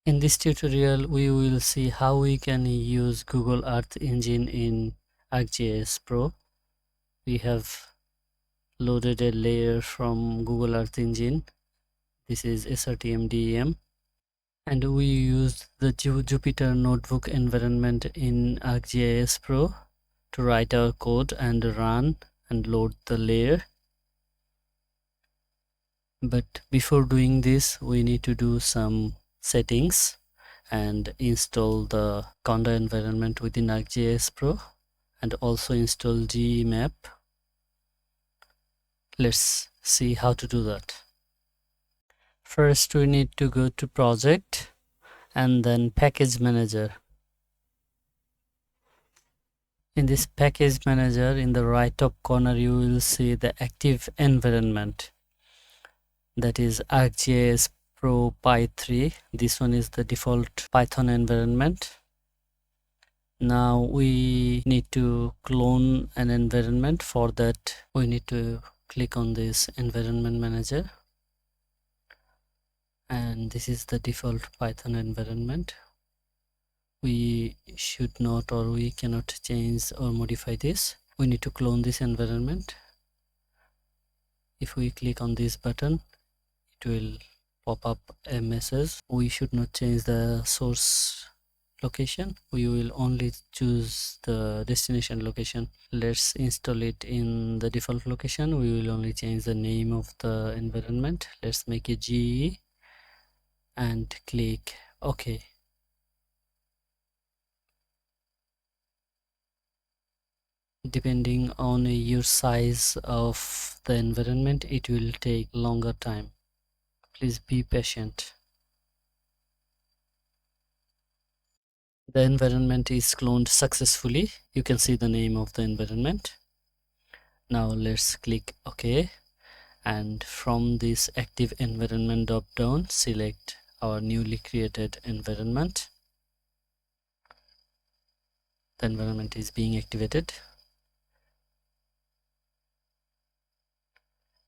In this tutorial, we will see how we can use Google Earth Engine in ArcGIS Pro. We have loaded a layer from Google Earth Engine. This is SRTMDEM. And we used the Jupyter Notebook environment in ArcGIS Pro to write our code and run and load the layer. But before doing this, we need to do some settings and install the Conda environment within ArcGIS Pro and also install Geemap. Let's see how to do that. First, we need to go to project and then package manager. In this package manager, in the right top corner, you will see the active environment. That is ArcGIS Pro Py 3. This one is the default Python environment. Now we need to clone an environment. For that, we need to click on this environment manager. And this is the default Python environment. We should not, or we cannot change or modify this. We need to clone this environment. If we click on this button, it will pop up a message. We should not change the source location. We will only choose the destination location. Let's install it in the default location. We will only change the name of the environment. Let's make it GE and click OK. Depending on your size of the environment, it will take longer time. Please be patient. The environment is cloned successfully. You can see the name of the environment. Now let's click OK, and from this active environment drop down, select our newly created environment. The environment is being activated.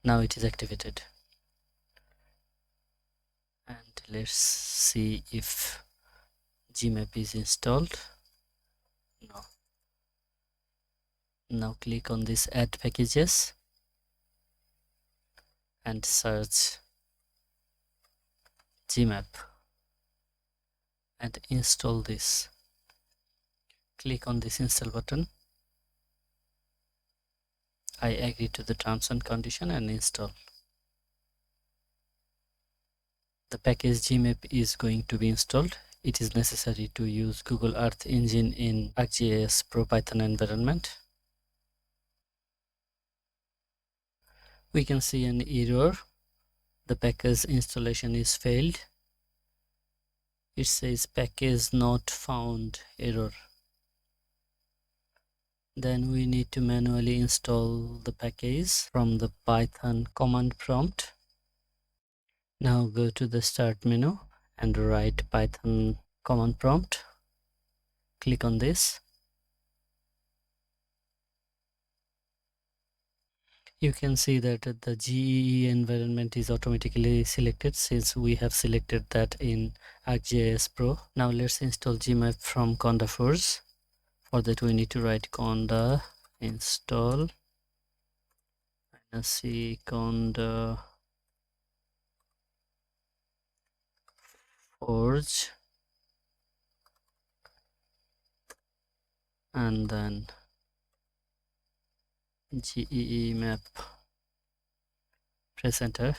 Now it is activated. And let's see if Geemap is installed. No. Now click on this add packages and search Geemap and install this. Click on this install button. I agree to the terms and condition and install. The package Geemap is going to be installed. It is necessary to use Google Earth Engine in ArcGIS Pro Python environment. We can see an error. The package installation is failed. It says package not found error. Then we need to manually install the package from the Python command prompt. Now go to the start menu and write Python command prompt. Click on this. You can see that the GEE environment is automatically selected since we have selected that in ArcGIS Pro. Now let's install Geemap from Conda Force. For that we need to write conda install -c conda forge and then Geemap. Press enter.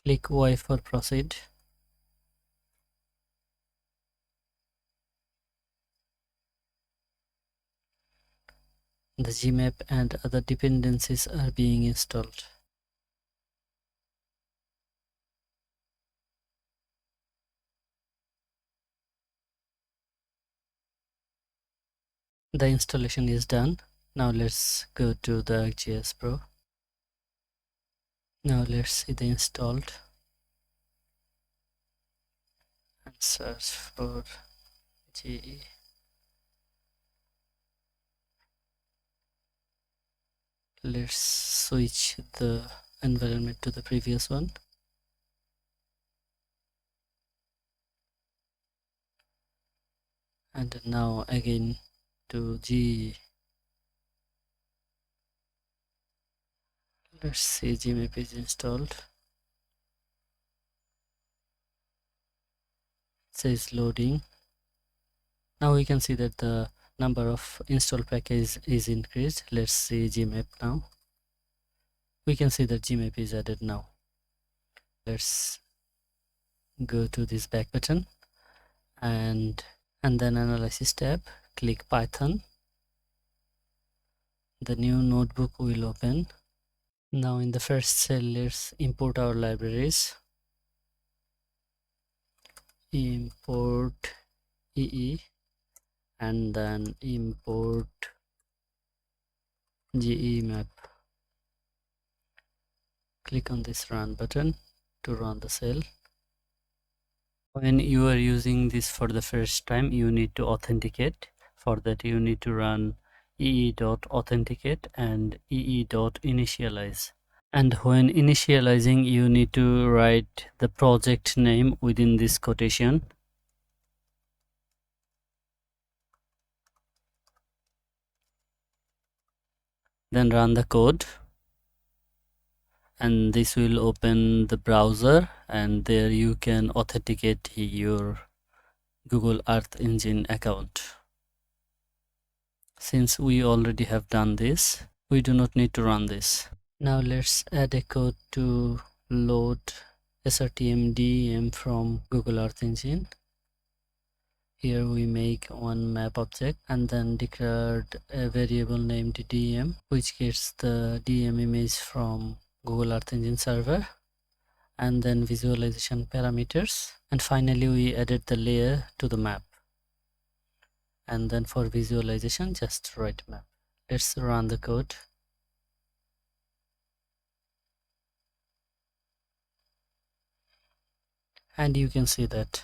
Click Y for proceed. The Geemap and other dependencies are being installed. The installation is done. Now let's go to the ArcGIS Pro. Now let's see the installed and search for GE. Let's switch the environment to the previous one. And now again to G. Let's see, Geemap is installed. It says loading. Now we can see that the number of installed packages is increased. Let's see Geemap now. We can see that Geemap is added now. Let's go to this back button and then analysis tab, click Python. The new notebook will open. Now in the first cell, let's import our libraries. Import EE and then import Geemap. Click on this run button to run the cell. When you are using this for the first time, you need to authenticate. For that, you need to run ee.authenticate and ee.initialize. And when initializing, you need to write the project name within this quotation. Then run the code. And this will open the browser, and there you can authenticate your Google Earth Engine account. Since we already have done this, we do not need to run this. Now let's add a code to load SRTM from Google Earth Engine. Here we make one map object and then declared a variable named DM, which gets the DM image from Google Earth Engine server, and then visualization parameters. And finally we added the layer to the map. And then for visualization, just write map. Let's run the code. And you can see that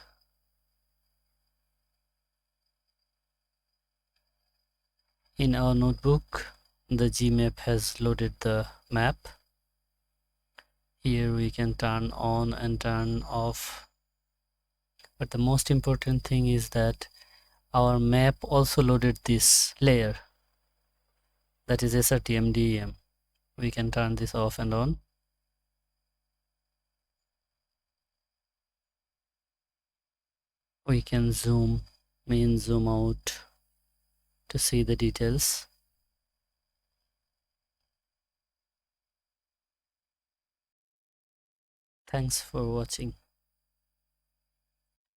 in our notebook, the Geemap has loaded the map. Here we can turn on and turn off. But the most important thing is that our map also loaded this layer, that is SRTM. We can turn this off and on. We can zoom in, zoom out to see the details. Thanks for watching.